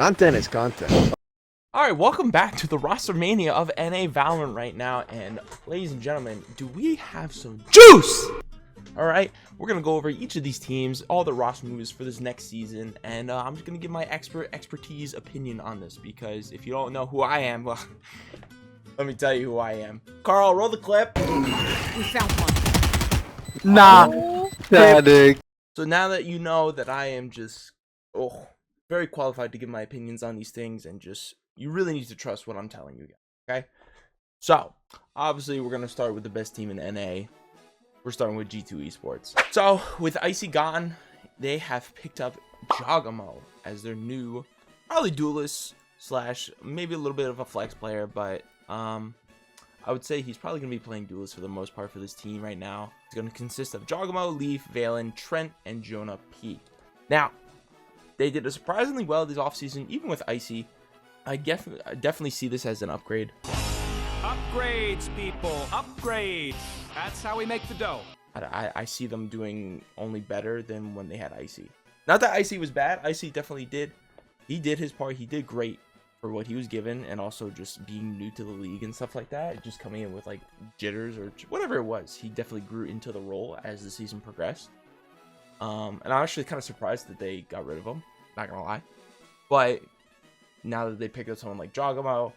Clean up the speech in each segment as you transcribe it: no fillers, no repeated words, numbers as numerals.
Content is content. Alright, welcome back to the ROSTERMANIA of NA Valorant right now, and ladies and gentlemen, do we have some juice? Alright, we're going to go over each of these teams, all the roster moves for this next season, and I'm just going to give my expertise opinion on this, because if you don't know who I am, well, let me tell you who I am. Carl, roll the clip. We found one. Nah. Static. So now that you know that I am just, very qualified to give my opinions on these things, and just, you really need to trust what I'm telling you guys, okay? So, obviously, we're going to start with the best team in NA. We're starting with G2 Esports. So, with Icy gone, they have picked up Jogamo as their new, probably duelist, slash, maybe a little bit of a flex player, but, I would say he's probably going to be playing duelist for the most part for this team right now. It's going to consist of Jogamo, Leaf, Valen, Trent, and Jonah P. Now, they did surprisingly well this offseason, even with Icy. I definitely see this as an upgrade. Upgrades, people, upgrades. That's how we make the dough. I see them doing only better than when they had Icy. Not that Icy was bad. Icy definitely did. He did his part. He did great for what he was given, and also just being new to the league and stuff like that. Just coming in with like jitters or whatever it was. He definitely grew into the role as the season progressed. And I'm actually kind of surprised that they got rid of him. Not gonna lie, but now that they picked up someone like Jogamo,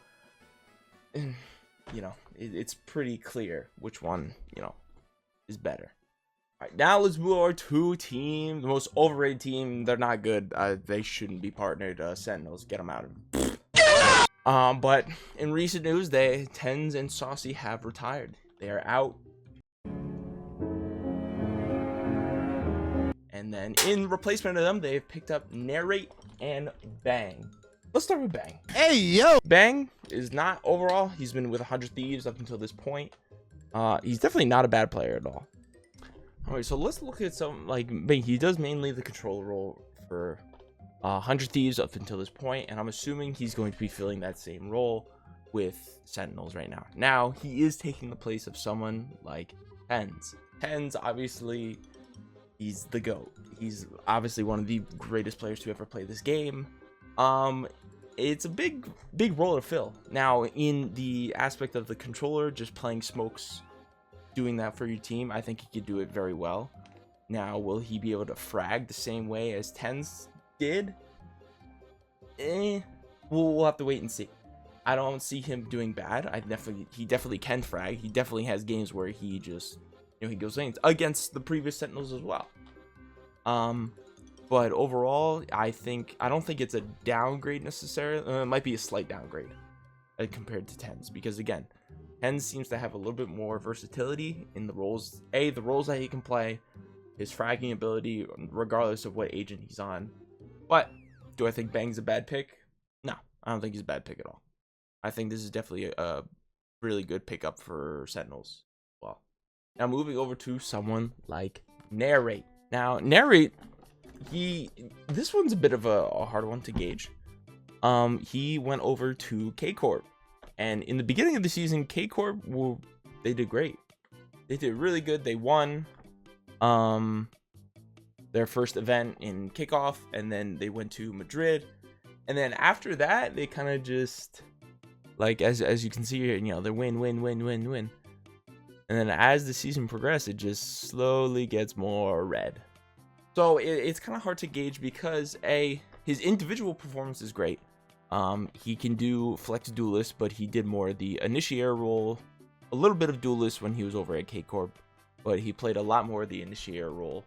you know, it's pretty clear which one, you know, is better. All right, now let's move over to team, the most overrated team. They're not good. They shouldn't be partnered. Sentinels, get them out of. But in recent news, Tens and Saucy have retired. They are out. And then in replacement of them, they've picked up Narrate and Bang. Let's start with Bang. Hey, yo. Bang is not overall. He's been with 100 Thieves up until this point. He's definitely not a bad player at all. All right, so let's look at some, like, he does mainly the controller role for 100 Thieves up until this point, and I'm assuming he's going to be filling that same role with Sentinels right now. Now, he is taking the place of someone like Tens. Tens, obviously, he's the GOAT. He's obviously one of the greatest players to ever play this game. It's a big role to fill. Now, in the aspect of the controller, just playing smokes, doing that for your team, I think he could do it very well. Now, will he be able to frag the same way as Tens did? We'll have to wait and see. I don't see him doing bad. He definitely can frag. He definitely has games where he just, you know, he goes in against the previous Sentinels as well. But overall, I don't think it's a downgrade necessarily. It might be a slight downgrade compared to Tens, because again, Tens seems to have a little bit more versatility in the roles. The roles that he can play, his fragging ability, regardless of what agent he's on. But do I think Bang's a bad pick? No, I don't think he's a bad pick at all. I think this is definitely a really good pickup for Sentinels. Well, now moving over to someone like Narrate. Now, Narrate, this one's a bit of a hard one to gauge. He went over to K-Corp, and in the beginning of the season, K-Corp, they did great. They did really good. They won their first event in kickoff, and then they went to Madrid, and then after that, they kind of just, like, as you can see here, you know, they win. And then as the season progressed, it just slowly gets more red. So it's kind of hard to gauge because his individual performance is great. He can do flex duelist, but he did more of the initiator role, a little bit of duelist when he was over at K-Corp, but he played a lot more of the initiator role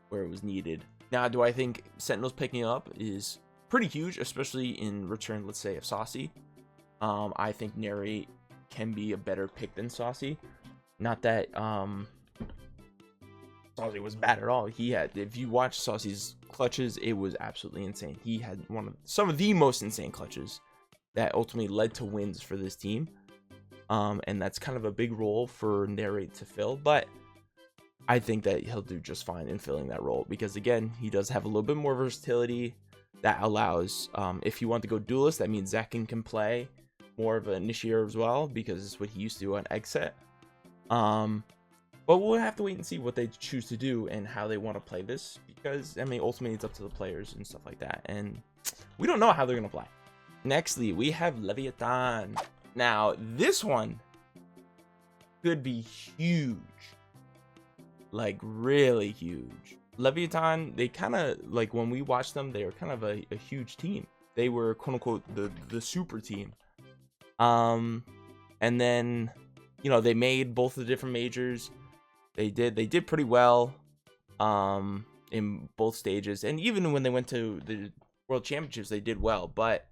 where it was needed. Now, do I think Sentinels picking up is pretty huge, especially in return, let's say, of Saucy? I think Narrate can be a better pick than Saucy. Not that Saucy was bad at all. If you watch Saucy's clutches, it was absolutely insane. He had some of the most insane clutches that ultimately led to wins for this team. And that's kind of a big role for Narrate to fill, but I think that he'll do just fine in filling that role, because again, he does have a little bit more versatility that allows, if you want to go duelist, that means Zakin can play more of an initiator as well, because it's what he used to do on Exit. But we'll have to wait and see what they choose to do and how they want to play this, because I mean, ultimately it's up to the players and stuff like that. And we don't know how they're gonna play. Nextly, we have Leviatan. Now, this one could be huge. Like, really huge. Leviatan, they kind of, like, when we watched them, they were kind of a huge team. They were, quote-unquote, the super team. And then, you know, they made both the different majors. They did pretty well in both stages. And even when they went to the World Championships, they did well. But,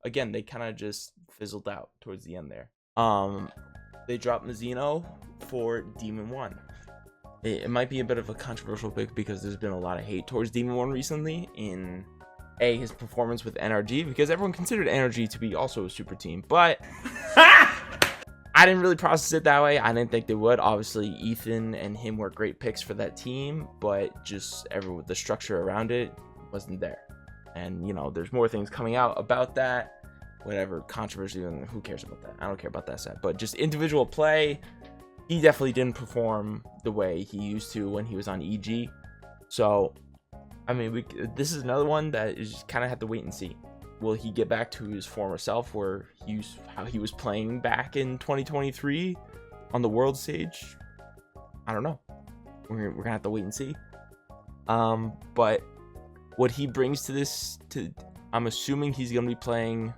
again, they kind of just fizzled out towards the end there. They dropped Mizuno for Demon 1. It might be a bit of a controversial pick because there's been a lot of hate towards Demon 1 recently in his performance with NRG, because everyone considered NRG to be also a super team, but I didn't really process it that way. I didn't think they would. Obviously, Ethan and him were great picks for that team, but just the structure around it wasn't there. And, you know, there's more things coming out about that. Whatever, controversy, and who cares about that? I don't care about that set. But just individual play, he definitely didn't perform the way he used to when he was on EG. So, I mean, this is another one that is just kind of have to wait and see. Will he get back to his former self, where how he was playing back in 2023 on the world stage? I don't know. We're gonna have to wait and see. But what he brings to this, I'm assuming he's gonna be playing.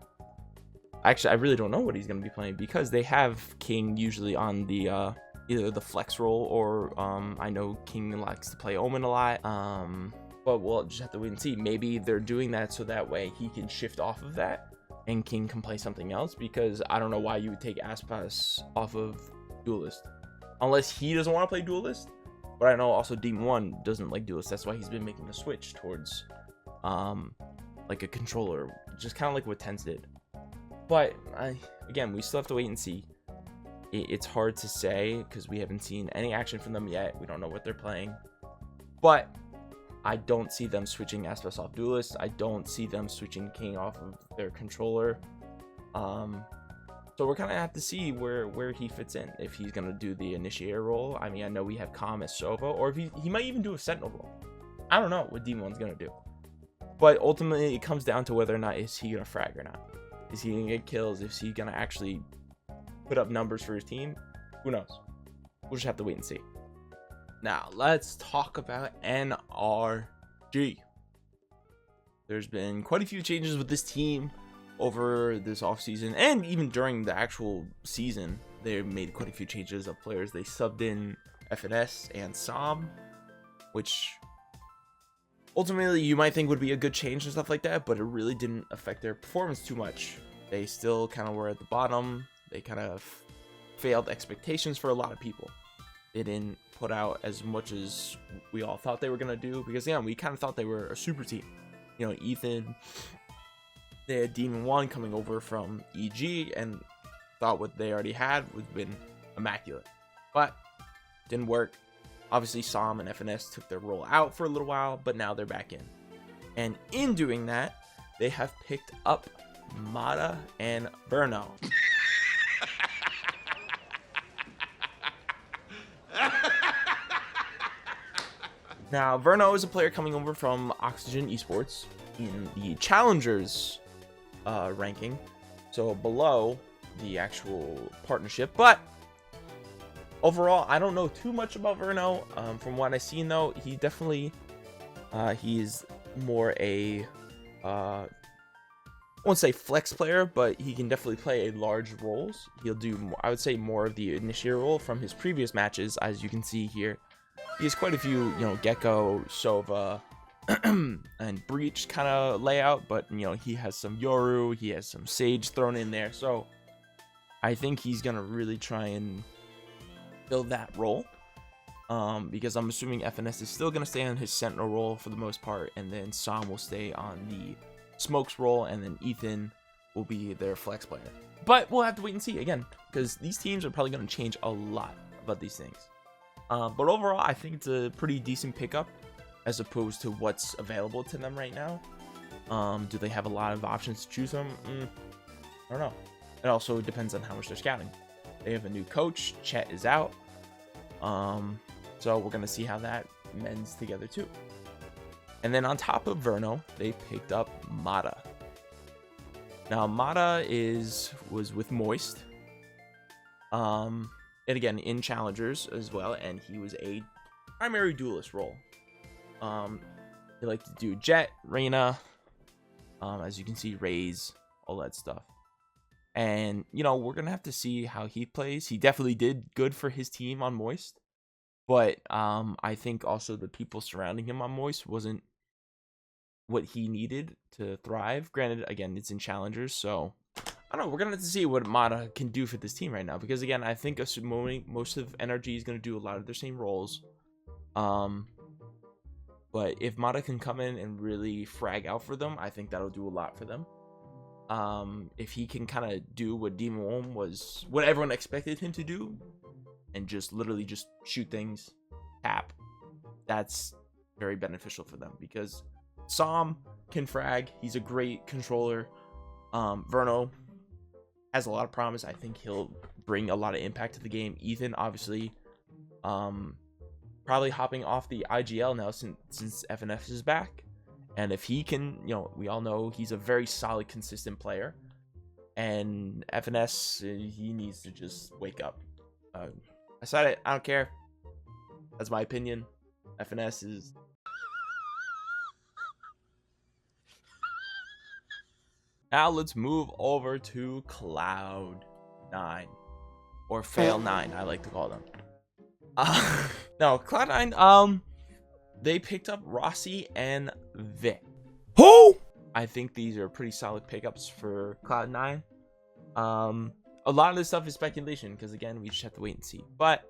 Actually, I really don't know what he's going to be playing, because they have King usually on the either the flex role, or I know King likes to play Omen a lot. But we'll just have to wait and see. Maybe they're doing that so that way he can shift off of that and King can play something else, because I don't know why you would take Aspas off of Duelist unless he doesn't want to play Duelist. But I know also Demon 1 doesn't like Duelist. That's why he's been making the switch towards like a controller, just kind of like what Tens did. But, again, we still have to wait and see. It's hard to say because we haven't seen any action from them yet. We don't know what they're playing. But I don't see them switching Aspas off Duelist. I don't see them switching King off of their controller. So we're kind of have to see where he fits in. If he's going to do the Initiator role. I mean, I know we have Calm as Sova. Or if he might even do a Sentinel role. I don't know what Demon 1's going to do. But ultimately, it comes down to whether or not is he going to frag or not. Is he going to get kills? Is he going to actually put up numbers for his team? Who knows? We'll just have to wait and see. Now, let's talk about NRG. There's been quite a few changes with this team over this offseason, and even during the actual season, they made quite a few changes of players. They subbed in FNS and Sam, which ultimately you might think would be a good change and stuff like that, but it really didn't affect their performance too much. They still kind of were at the bottom. They kind of failed expectations for a lot of people. They didn't put out as much as we all thought they were going to do, because yeah, we kind of thought they were a super team. You know, Ethan, they had Demon 1 coming over from EG and thought what they already had would have been immaculate, but didn't work. Obviously, Sam and FNS took their role out for a little while, but now they're back in. And in doing that, they have picked up Mata and Verno. Now, Verno is a player coming over from Oxygen Esports in the Challengers ranking, so below the actual partnership, but overall, I don't know too much about Verno. From what I've seen, though, he definitely he's more a I won't say flex player, but he can definitely play large roles. He'll do more, I would say, more of the initiator role from his previous matches, as you can see here. He has quite a few, you know, Gecko, Sova, and Breach kind of layout, but you know, he has some Yoru, he has some Sage thrown in there, so I think he's gonna really try and fill that role, because I'm assuming FNS is still going to stay on his Sentinel role for the most part, and then Sam will stay on the Smokes role, and then Ethan will be their flex player. But we'll have to wait and see, again, because these teams are probably going to change a lot about these things. But overall, I think it's a pretty decent pickup as opposed to what's available to them right now. Do they have a lot of options to choose from? I don't know. It also depends on how much they're scouting. They have a new coach. Chet is out. So we're going to see how that mends together too. And then on top of Verno, they picked up Mata. Now Mata was with Moist. And again in challengers as well, and he was a primary duelist role. He liked to do Jet, Reyna, as you can see, Raze, all that stuff. And you know, we're gonna have to see how he plays. He definitely did good for his team on Moist, but I think also the people surrounding him on Moist wasn't what he needed to thrive. Granted, again, it's in challengers, so I don't know. We're gonna have to see what Mata can do for this team right now, because again, I think assuming most of NRG is gonna do a lot of their same roles. But if Mata can come in and really frag out for them, I think that'll do a lot for them. If he can kind of do what Demon was, what everyone expected him to do, and just literally just shoot things, tap, that's very beneficial for them, because Som can frag. He's a great controller. Verno has a lot of promise. I think he'll bring a lot of impact to the game. Ethan, obviously, probably hopping off the IGL now since FNF is back. And if he can, you know, we all know he's a very solid, consistent player. And FNS, he needs to just wake up. I said it. I don't care. That's my opinion. FNS is... Now let's move over to Cloud9, or Fail9, I like to call them. No, Cloud9, they picked up Rossi and Vic. Who? I think these are pretty solid pickups for Cloud9. A lot of this stuff is speculation, because again, we just have to wait and see. But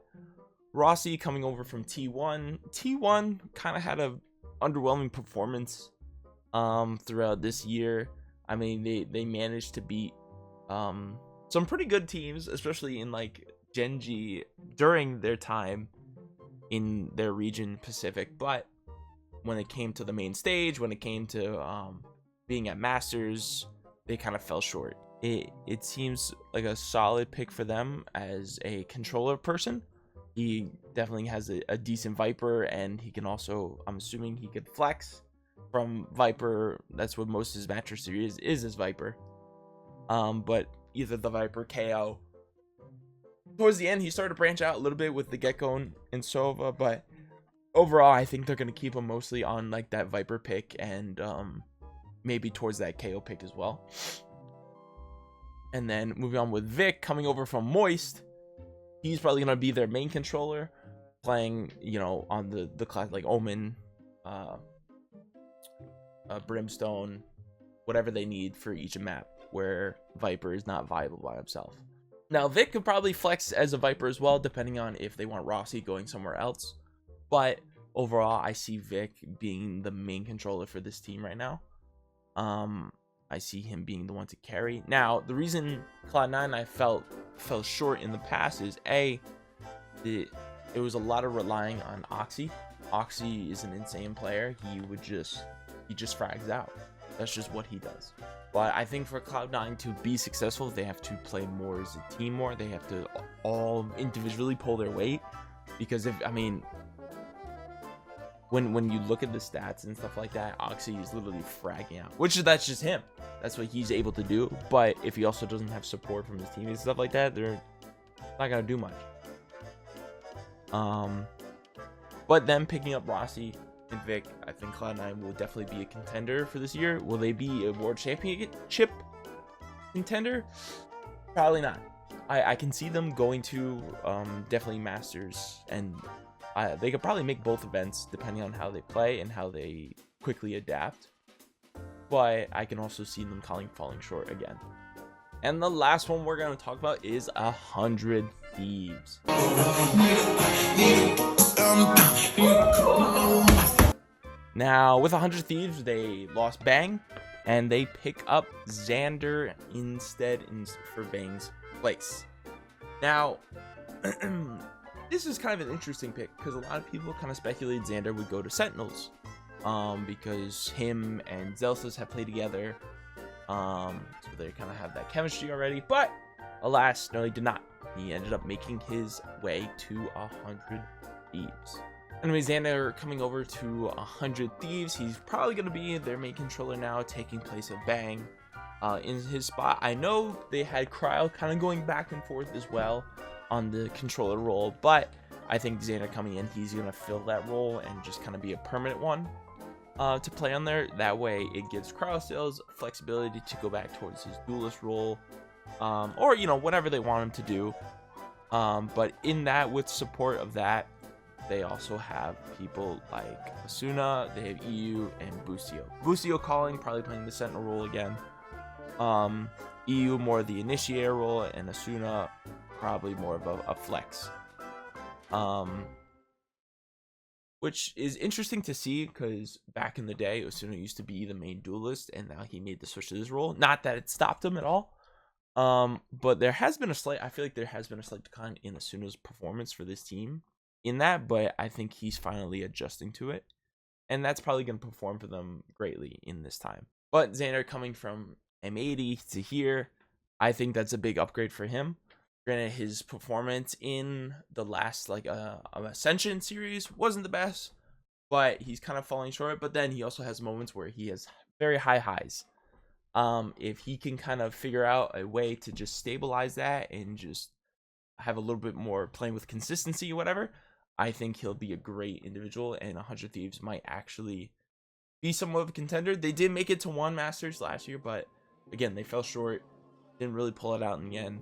Rossi coming over from T1. T1 kind of had a underwhelming performance throughout this year. I mean, they managed to beat some pretty good teams, especially in like Genji during their time in their region Pacific. But when it came to the main stage, when it came to being at Masters, they kind of fell short. It seems like a solid pick for them as a controller person. He definitely has a decent Viper, and he can also, I'm assuming he could flex from Viper. That's what most of his Master Series is Viper. But either the Viper, KO. Towards the end, he started to branch out a little bit with the Gecko and Sova, but overall, I think they're going to keep him mostly on like that Viper pick, and maybe towards that KO pick as well. And then moving on with Vic, coming over from Moist, he's probably going to be their main controller, playing, you know, on the class like Omen, Brimstone, whatever they need for each map where Viper is not viable by himself. Now Vic could probably flex as a Viper as well, depending on if they want Rossi going somewhere else. But overall, I see Vic being the main controller for this team right now. I see him being the one to carry. Now, the reason Cloud9 I fell short in the past is it was a lot of relying on Oxy. Oxy is an insane player. He just frags out. That's just what he does. But I think for Cloud9 to be successful, they have to play more as a team more. They have to all individually pull their weight. Because when you look at the stats and stuff like that, Oxy is literally fragging out. That's just him. That's what he's able to do. But if he also doesn't have support from his teammates and stuff like that, they're not going to do much. But them picking up Rossi and Vic, I think Cloud9 will definitely be a contender for this year. Will they be a world championship contender? Probably not. I can see them going to definitely Masters, and they could probably make both events depending on how they play and how they quickly adapt. But I can also see them falling short again. And the last one we're going to talk about is 100 Thieves. Now, with 100 Thieves, they lost Bang, and they pick up Xander instead for Bang's place. Now, this is kind of an interesting pick, because a lot of people kind of speculated Xander would go to Sentinels, because him and Zelsus have played together, so they kind of have that chemistry already. But alas, no, he did not. He ended up making his way to 100 Thieves. Anyway, Xander coming over to 100 Thieves. He's probably going to be their main controller now, taking place of Bang in his spot. I know they had Cryo kind of going back and forth as well on the controller role, but I think Xander coming in, he's going to fill that role and just kind of be a permanent one to play on there. That way it gives Cryo Sales flexibility to go back towards his duelist role, or, you know, whatever they want him to do. But in that, with support of that, they also have people like Asuna, they have EU, and Boostio. Boostio calling, probably playing the Sentinel role again. EU more the Initiator role, and Asuna probably more of a flex. Which is interesting to see, because back in the day, Asuna used to be the main duelist, and now he made the switch to this role. Not that it stopped him at all. But there has been a slight, I feel like there has been a slight decline in Asuna's performance for this team in that, but I think he's finally adjusting to it, and that's probably going to perform for them greatly in this time. But Xander coming from M80 to here, I think that's a big upgrade for him. Granted, his performance in the last Ascension series wasn't the best, but he's kind of falling short. But then he also has moments where he has very high highs. If he can kind of figure out a way to just stabilize that and just have a little bit more playing with consistency or whatever, I think he'll be a great individual, and 100 Thieves might actually be somewhat of a contender. They did make it to 1 Masters last year, but again, they fell short. Didn't really pull it out in the end.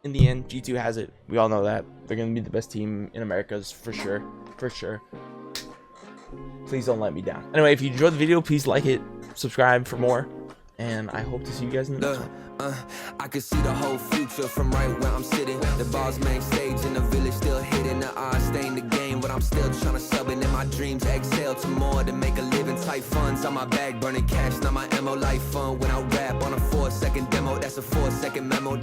In the end, G2 has it. We all know that. They're going to be the best team in Americas for sure. For sure. Please don't let me down. Anyway, if you enjoyed the video, please like it, subscribe for more, and I hope to see you guys in the next one. I can see the whole future from right where I'm sitting. The ball's main stage in the village, still hitting. The odds stay in the game, but I'm still trying to sub it. In my dreams, exhale to more to make a living. Type funds on my bag, burning cash, not my ammo. Like fun when I rap on a 4-second demo. That's a 4-second memo.